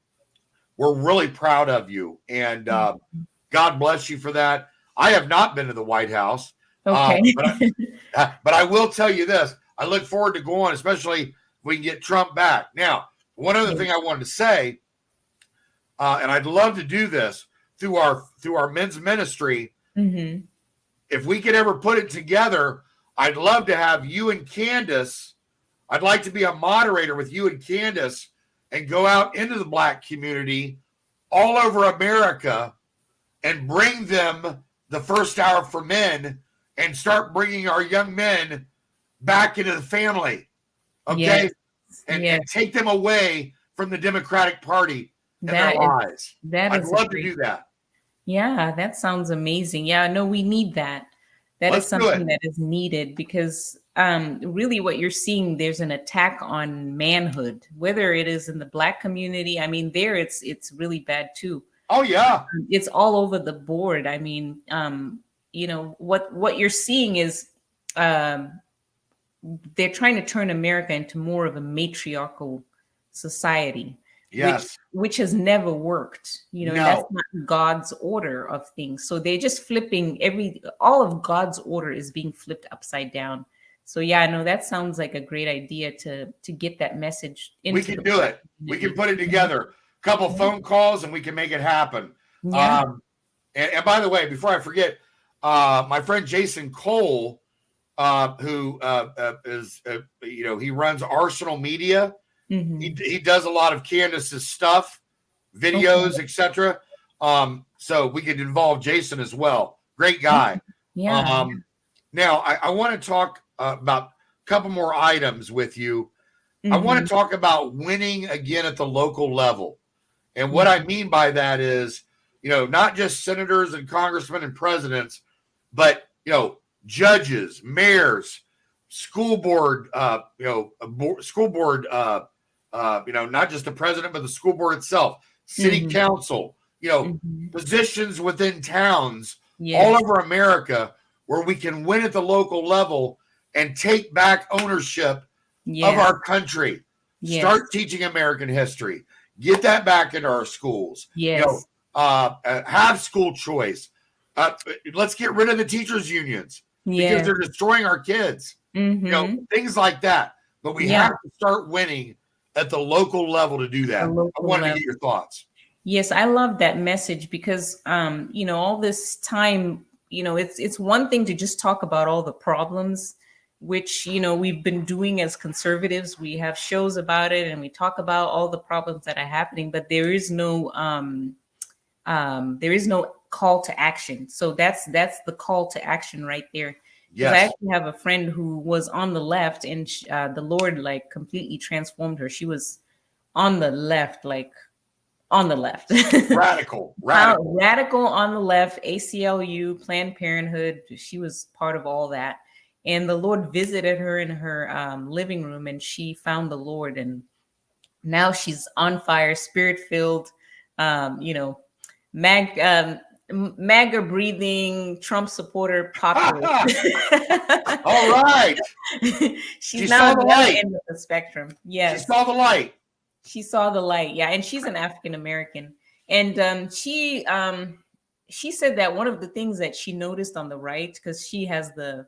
we're really proud of you, and God bless you for that. I have not been to the White House, but I will tell you this. I look forward to going, especially if we can get Trump back. Now, one other thing I wanted to say, and I'd love to do this through our men's ministry. If we could ever put it together, I'd love to have you and Candace. I'd like to be a moderator with you and Candace and go out into the Black community all over America and bring them the First Hour for Men and start bringing our young men back into the family. Okay. And take them away from the Democratic Party and their lives. I'd love to do that. Yeah, that sounds amazing. Yeah, no, we need that. That is something that is needed, because really what you're seeing, there's an attack on manhood, whether it is in the Black community. I mean, it's really bad too. Oh yeah. It's all over the board. I mean, what you're seeing is they're trying to turn America into more of a matriarchal society. Yes. Which has never worked. That's not God's order of things. So they're just flipping all of God's order is being flipped upside down. So yeah, no, that sounds like a great idea to get that message. We can do it. We can put it together. A couple phone calls and we can make it happen. Yeah. And by the way, before I forget, my friend Jason Cole, who is, he runs Arsenal Media. He does a lot of Candace's stuff, videos, etc. So we could involve Jason as well. Great guy. Yeah. Now I want to talk about a couple more items with you. I want to talk about winning again at the local level. And what I mean by that is, not just senators and congressmen and presidents, but, judges, mayors, school board, school board, not just the president, but the school board itself, city council, positions within towns all over America where we can win at the local level and take back ownership of our country. Start teaching American history. Get that back into our schools. Have school choice. Let's get rid of the teachers' unions because they're destroying our kids. Things like that. But we have to start winning at the local level to do that. I wanted to get your thoughts. Yes, I love that message because, all this time, it's one thing to just talk about all the problems, which, we've been doing as conservatives. We have shows about it and we talk about all the problems that are happening, but there is no call to action. So that's the call to action right there. Yes. I actually have a friend who was on the left and the Lord completely transformed her. She was on the left, radical on the left, ACLU, Planned Parenthood. She was part of all that. And the Lord visited her in her living room and she found the Lord. And now she's on fire, spirit filled, MAGA breathing Trump supporter populist. All right. She's not on the other end of the spectrum. Yes. She saw the light. She saw the light. Yeah. And she's an African American. And she said that one of the things that she noticed on the right, because she has the,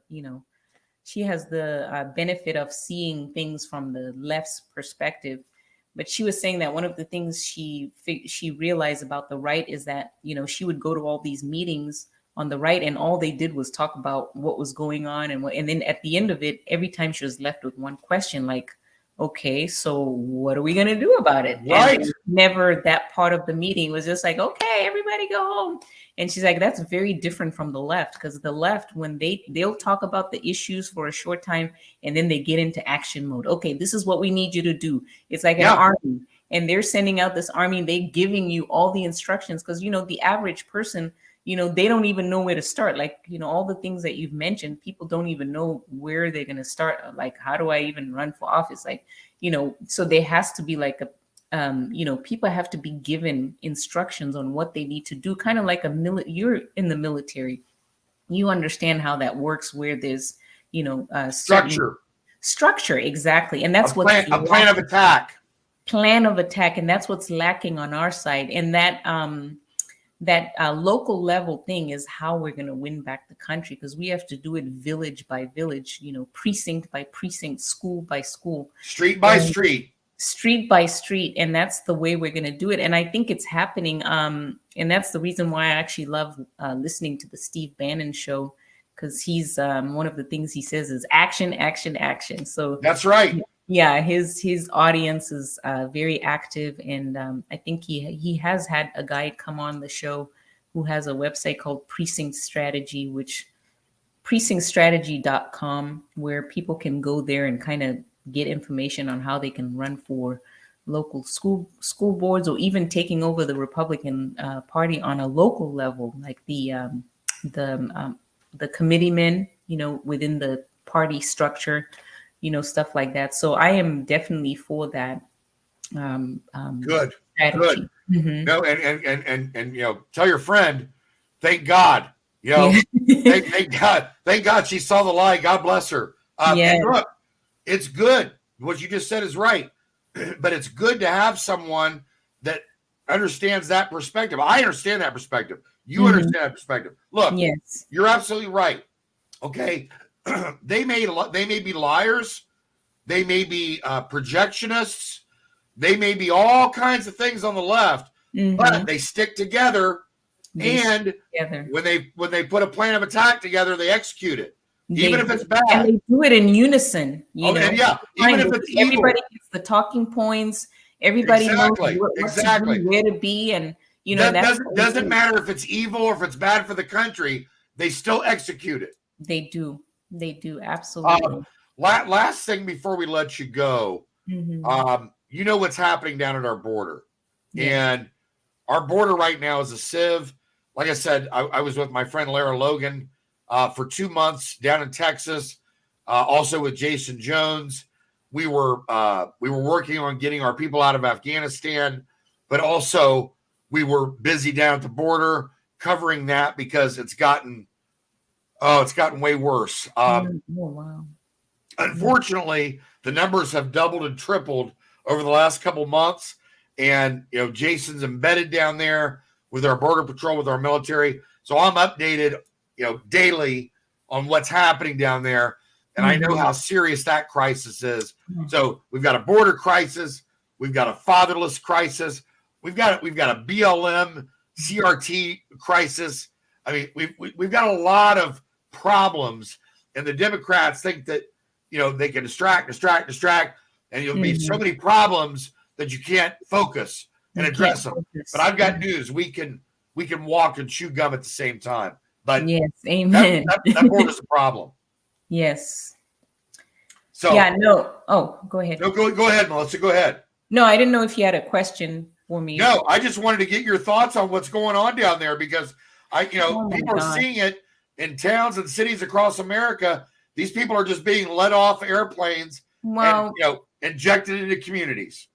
benefit of seeing things from the left's perspective. But she was saying that one of the things she realized about the right is that, she would go to all these meetings on the right and all they did was talk about what was going on. And then at the end of it, every time she was left with one question, like, okay, so what are we going to do about it? Right. And never that part of the meeting was just like, okay, everybody go home. And she's like, that's very different from the left, because the left, when they'll talk about the issues for a short time and then they get into action mode. Okay, this is what we need you to do. It's like an army, and they're sending out this army. They're giving you all the instructions because, the average person, they don't even know where to start. Like, all the things that you've mentioned, people don't even know where they're going to start. Like, how do I even run for office? Like, so there has to be like a, people have to be given instructions on what they need to do. Kind of like you're in the military. You understand how that works, where there's, structure. Exactly. And that's what a plan of attack. Plan of attack. And that's what's lacking on our side. And that local level thing is how we're going to win back the country, because we have to do it village by village, precinct by precinct, school by school, street by street, and that's the way we're going to do it. And I think it's happening, and that's the reason why I actually love listening to the Steve Bannon show, because he's one of the things he says is action, action, action. So that's right. Yeah, his audience is very active, and I think he has had a guy come on the show who has a website called Precinct Strategy, which precinctstrategy.com, where people can go there and kind of get information on how they can run for local school boards, or even taking over the Republican Party on a local level, like the committeemen, within the party structure. Stuff like that. So I am definitely for that. Good. Strategy. Mm-hmm. No, and tell your friend, thank God. Thank God she saw the light. God bless her. And look, it's good. What you just said is right, but it's good to have someone that understands that perspective. I understand that perspective. You understand that perspective. Look, you're absolutely right. Okay. They may be liars, they may be projectionists, they may be all kinds of things on the left, but they stick together. When they put a plan of attack together, they execute it, even if it's bad. And they do it in unison. Even if it's evil. Everybody gets the talking points. Everybody knows what to do, where to be, and that doesn't matter if it's evil or if it's bad for the country. They still execute it. They do. Absolutely. Last thing before we let you go, what's happening down at our border, and our border right now is a sieve. Like I said, I was with my friend Lara Logan for 2 months down in Texas, also with Jason Jones. We were working on getting our people out of Afghanistan, but also we were busy down at the border covering that because it's gotten way worse. Wow. Unfortunately, the numbers have doubled and tripled over the last couple months. And, Jason's embedded down there with our border patrol, with our military. So I'm updated, daily on what's happening down there. And I know how serious that crisis is. So we've got a border crisis. We've got a fatherless crisis. We've got a BLM CRT crisis. I mean, we've got a lot of problems, and the Democrats think that they can distract, and you'll be so many problems that you can't focus and address them. But I've got news: we can walk and chew gum at the same time. But yes, amen. That border's a problem. Yes. So go ahead. No, go ahead, Melissa. Go ahead. No, I didn't know if you had a question for me. No, I just wanted to get your thoughts on what's going on down there, because people are seeing it in towns and cities across America. These people are just being let off airplanes and injected into communities.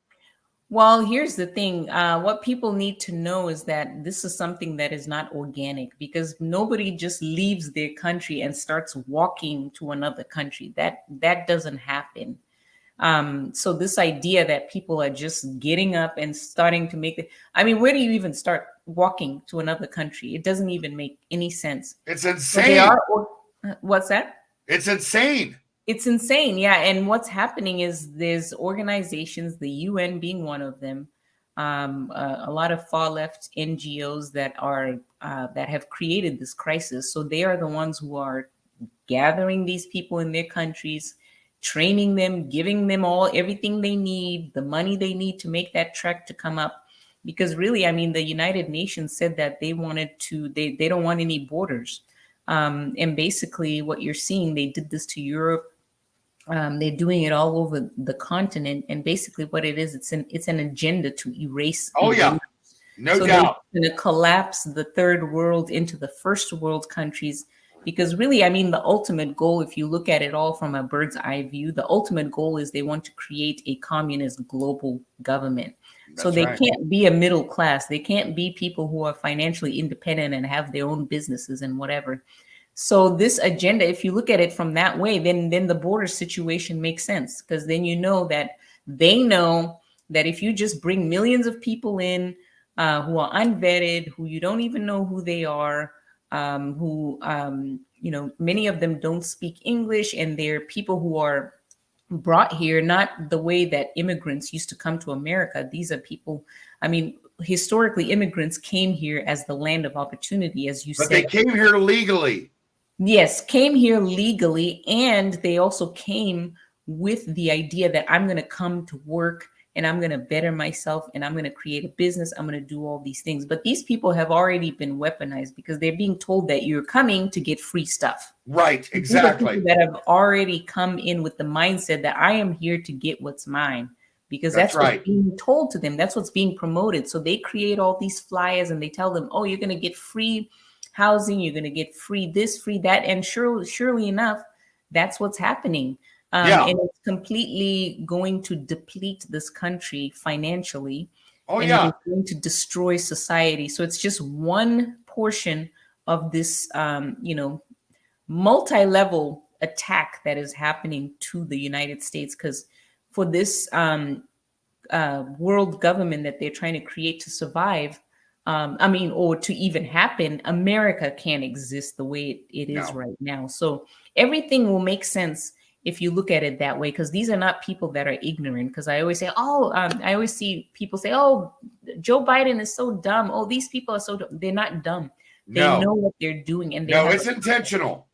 Well, here's the thing. What people need to know is that this is something that is not organic, because nobody just leaves their country and starts walking to another country. That doesn't happen. So this idea that people are just getting up and starting to make I mean, where do you even start walking to another country? It doesn't even make any sense. It's So they insane. are. What's that? It's insane. It's insane. Yeah. And what's happening is there's organizations, the UN being one of them, a lot of far left NGOs that are that have created this crisis. So they are the ones who are gathering these people in their countries, training them, giving them everything they need, the money they need to make that trek to come up. Because really, I mean, the United Nations said that they don't want any borders. And basically what you're seeing, they did this to Europe. They're doing it all over the continent, and basically, what it is, it's an agenda to erase. Oh yeah, no so doubt. They're going to collapse the third world into the first world countries, because really, I mean, the ultimate goal, if you look at it all from a bird's eye view, the ultimate goal is they want to create a communist global government. That's so they right. can't be a middle class. They can't be people who are financially independent and have their own businesses and whatever. So this agenda, if you look at it from that way, then the border situation makes sense, because then you know that they know that if you just bring millions of people in who are unvetted, who you don't even know who they are, many of them don't speak English, and they're people who are brought here not the way that immigrants used to come to America. These are people, I mean, historically, immigrants came here as the land of opportunity, as you said. But they came here legally. Yes, came here legally, and they also came with the idea that I'm going to come to work and I'm going to better myself and I'm going to create a business. I'm going to do all these things. But these people have already been weaponized, because they're being told that you're coming to get free stuff. Right, exactly. People that have already come in with the mindset that I am here to get what's mine, because that's right. What's being told to them. That's what's being promoted. So they create all these flyers and they tell them, oh, you're going to get free housing, you're going to get free this, free that. And surely enough, that's what's happening. And it's completely going to deplete this country financially. Oh, and it's going to destroy society. So it's just one portion of this, multi-level attack that is happening to the United States. Because for this world government that they're trying to create to survive, or to even happen, America can't exist the way it is right now. So everything will make sense if you look at it that way, because these are not people that are ignorant. Because I always say, I always see people say, oh, Joe Biden is so dumb. Oh, these people are so dumb. They're not dumb. They know what they're doing. And it's intentional.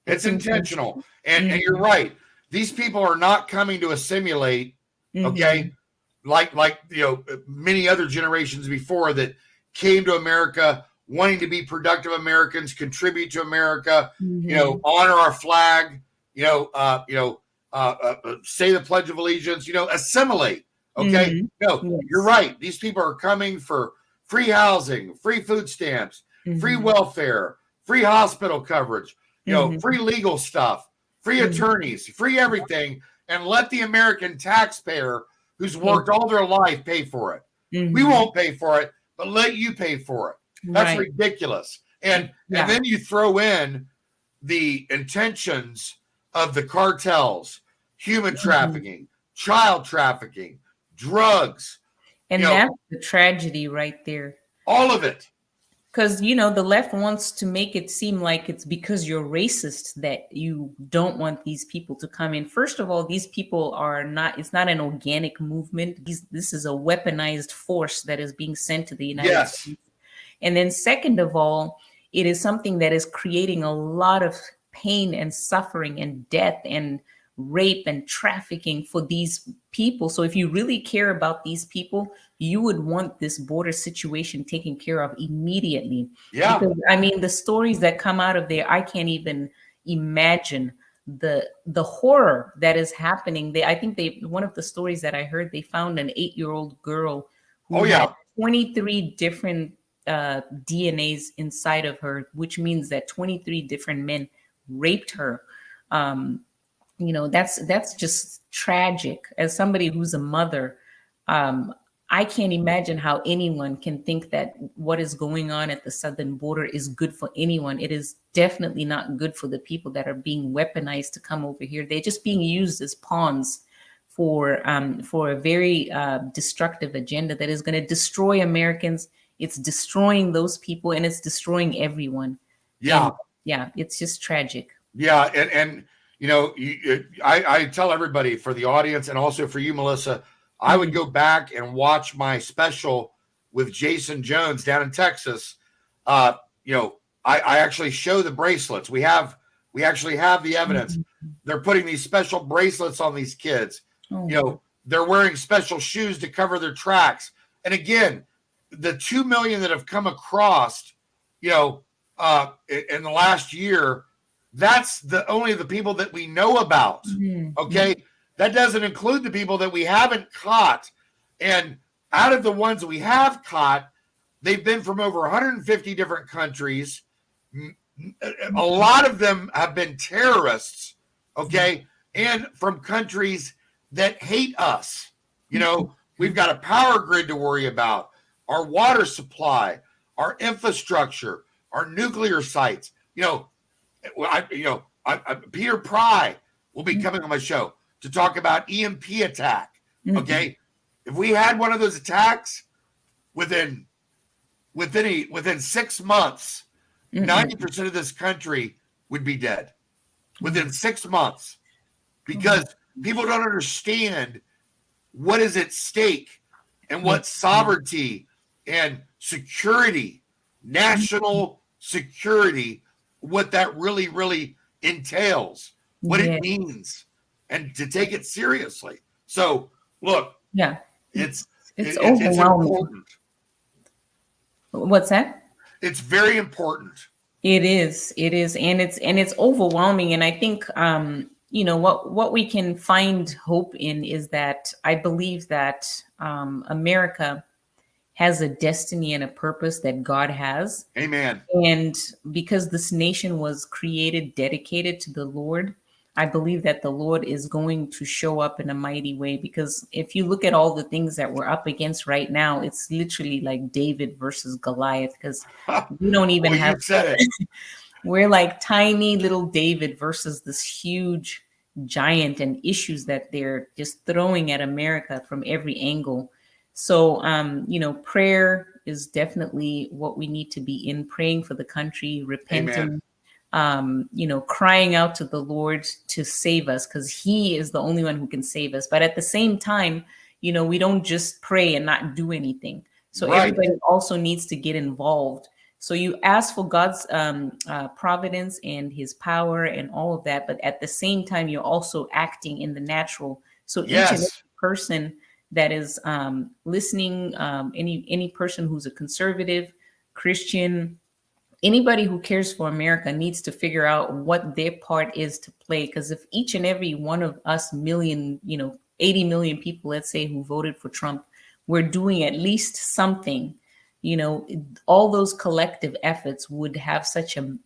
It's intentional. And you're right. These people are not coming to assimilate, okay? Like many other generations before that came to America wanting to be productive Americans, contribute to America, honor our flag, say the Pledge of Allegiance, assimilate. Okay. You're right. These people are coming for free housing, free food stamps, free welfare, free hospital coverage, free legal stuff, free attorneys, free everything, and let the American taxpayer who's worked all their life pay for it. We won't pay for it, but let you pay for it. That's ridiculous. And then you throw in the intentions of the cartels, human trafficking, child trafficking, drugs. And that's the tragedy right there. All of it. Because, the left wants to make it seem like it's because you're racist that you don't want these people to come in. First of all, these people it's not an organic movement. This is a weaponized force that is being sent to the United States. And then second of all, it is something that is creating a lot of pain and suffering and death and rape and trafficking for these people. So if you really care about these people, you would want this border situation taken care of immediately. Yeah. Because, the stories that come out of there, I can't even imagine the horror that is happening. I think one of the stories that I heard, they found an 8-year-old girl who had 23 different DNAs inside of her, which means that 23 different men raped her. That's just tragic. As somebody who's a mother, I can't imagine how anyone can think that what is going on at the southern border is good for anyone. It is definitely not good for the people that are being weaponized to come over here. They're just being used as pawns for a very destructive agenda that is going to destroy Americans. It's destroying those people, and it's destroying everyone. Yeah. And yeah, it's just tragic. Yeah. And you know, I tell everybody, for the audience and also for you, Melissa, I would go back and watch my special with Jason Jones down in Texas. You know, I actually show the bracelets. We actually have the evidence. They're putting these special bracelets on these kids. Oh. You know, they're wearing special shoes to cover their tracks. And again, the 2 million that have come across, you know, in the last year, that's only the people that we know about. Okay. That doesn't include the people that we haven't caught. And out of the ones that we have caught, they've been from over 150 different countries. A lot of them have been terrorists, okay, and from countries that hate us. You know, we've got a power grid to worry about, our water supply, our infrastructure, our nuclear sites. You know, Peter Pry will be coming on my show to talk about EMP attack. Okay, if we had one of those attacks within 6 months, 90% of this country would be dead within 6 months, because people don't understand what is at stake and what sovereignty and security, national security, what that really, really entails, what it means, and to take it seriously. So look, it's important. What's that? It's very important. It is, and it's overwhelming. And I think, you know, what we can find hope in is that I believe that America has a destiny and a purpose that God has. Amen. And because this nation was created, dedicated to the Lord, I believe that the Lord is going to show up in a mighty way. Because if you look at all the things that we're up against right now, it's literally like David versus Goliath, because we don't even have. You said it. We're like tiny little David versus this huge giant, and issues that they're just throwing at America from every angle. So, you know, prayer is definitely what we need to be in, praying for the country, repenting. You know, crying out to the Lord to save us, because He is the only one who can save us. But at the same time, you know, we don't just pray and not do anything. So everybody also needs to get involved. So you ask for God's providence and His power and all of that, but at the same time, you're also acting in the natural. So each and every person that is listening, any person who's a conservative, Christian, anybody who cares for America needs to figure out what their part is to play. Because if each and every one of us 80 million people, let's say, who voted for Trump, we're doing at least something, you know, all those collective efforts would have such an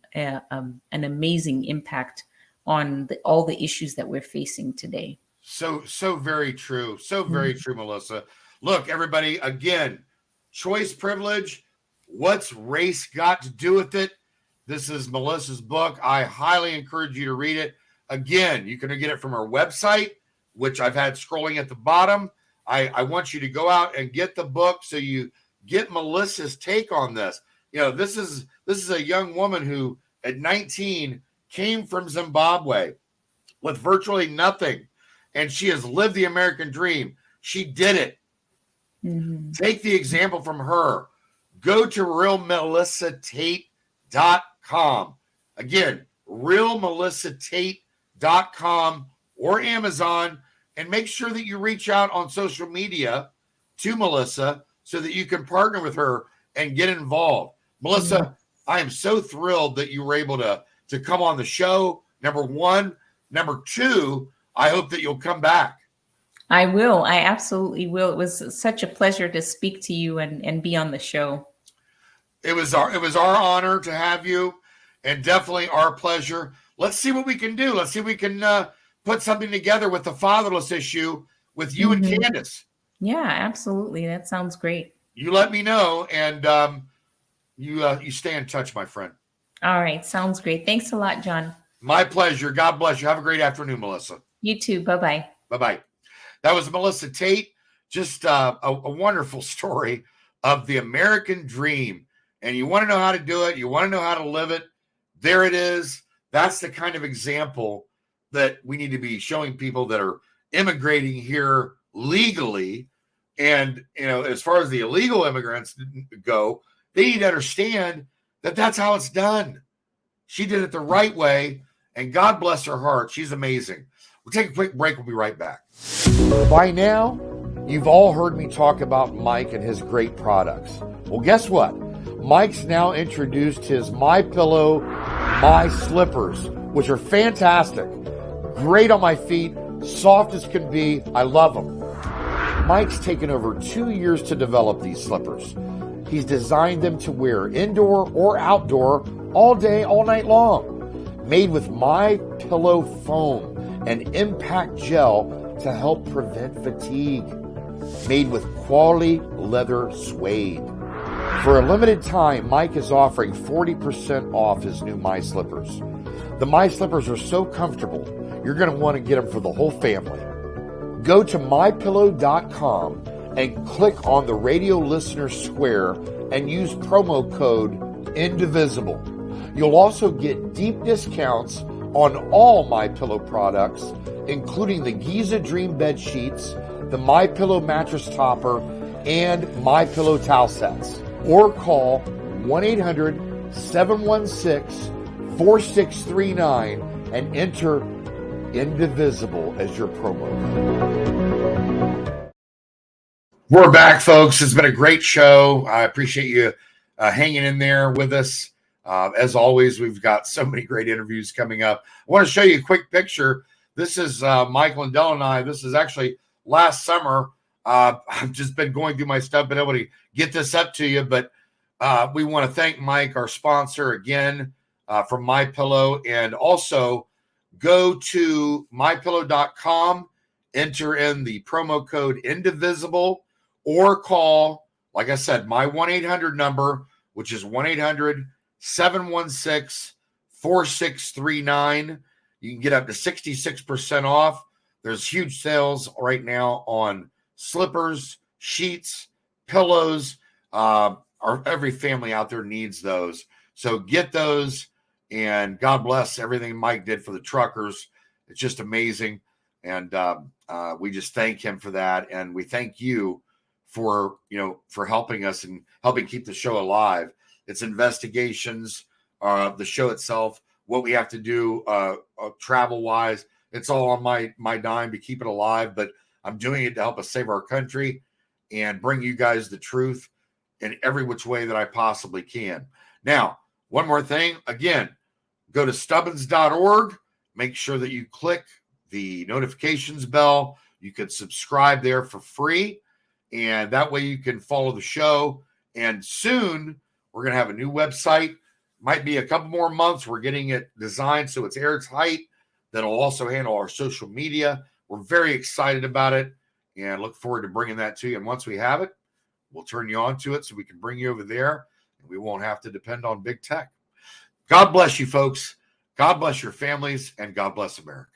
amazing impact on all the issues that we're facing today. So very true. So very true, Melissa. Look, everybody, again, choice privilege. What's race got to do with it? This is Melissa's book. I highly encourage you to read it. Again, you can get it from her website, which I've had scrolling at the bottom. I want you to go out and get the book so you get Melissa's take on this. You know, this is a young woman who at 19 came from Zimbabwe with virtually nothing, and she has lived the American dream. She did it. Take the example from her. Go to realmelissatate.com. Again, realmelissatate.com or Amazon, and make sure that you reach out on social media to Melissa so that you can partner with her and get involved. Melissa, I am so thrilled that you were able to come on the show. Number one. Number two, I hope that you'll come back. I will. I absolutely will. It was such a pleasure to speak to you and be on the show. It was our honor to have you, and definitely our pleasure. Let's see what we can do. Let's see if we can put something together with the fatherless issue with you and Candace. Yeah, absolutely. That sounds great. You let me know, and you stay in touch, my friend. All right. Sounds great. Thanks a lot, John. My pleasure. God bless you. Have a great afternoon, Melissa. You too. Bye-bye. Bye-bye. That was Melissa Tate. Just a wonderful story of the American dream. And you want to know how to do it. You want to know how to live it. There it is. That's the kind of example that we need to be showing people that are immigrating here legally. And, as far as the illegal immigrants go, they need to understand that that's how it's done. She did it the right way, and God bless her heart. She's amazing. We'll take a quick break. We'll be right back. By now, you've all heard me talk about Mike and his great products. Well, guess what? Mike's now introduced his MyPillow My Slippers, which are fantastic. Great on my feet, soft as can be. I love them. Mike's taken over 2 years to develop these slippers. He's designed them to wear indoor or outdoor all day, all night long. Made with MyPillow foam and impact gel to help prevent fatigue. Made with quality leather suede. For a limited time, Mike is offering 40% off his new My Slippers. The My Slippers are so comfortable, you're going to want to get them for the whole family. Go to mypillow.com and click on the radio listener square and use promo code INDIVISIBLE. You'll also get deep discounts on all MyPillow products, including the Giza Dream bed sheets, the MyPillow mattress topper, and MyPillow towel sets. Or call 1-800-716-4639 and enter INDIVISIBLE as your promo code. We're back, folks. It's been a great show. I appreciate you hanging in there with us. As always, we've got so many great interviews coming up. I want to show you a quick picture. This is Michael and Dell and I. This is actually last summer. I've just been going through my stuff, been able to get this up to you. But we want to thank Mike, our sponsor, again, from MyPillow. And also go to mypillow.com, enter in the promo code INDIVISIBLE, or call, like I said, my 1-800 number, which is 1-800-716-4639. You can get up to 66% off. There's huge sales right now on slippers, sheets, pillows. Every family out there needs those. So get those, and God bless everything Mike did for the truckers. It's just amazing. And we just thank him for that. And we thank you for helping us and helping keep the show alive. It's investigations, the show itself, what we have to do travel-wise. It's all on my dime to keep it alive, but I'm doing it to help us save our country and bring you guys the truth in every which way that I possibly can. Now, one more thing. Again, go to stubbins.org. Make sure that you click the notifications bell. You can subscribe there for free, and that way you can follow the show. And soon, we're going to have a new website. Might be a couple more months. We're getting it designed so it's airtight. That'll also handle our social media. We're very excited about it and look forward to bringing that to you. And once we have it, we'll turn you on to it so we can bring you over there, and we won't have to depend on big tech. God bless you, folks. God bless your families, and God bless America.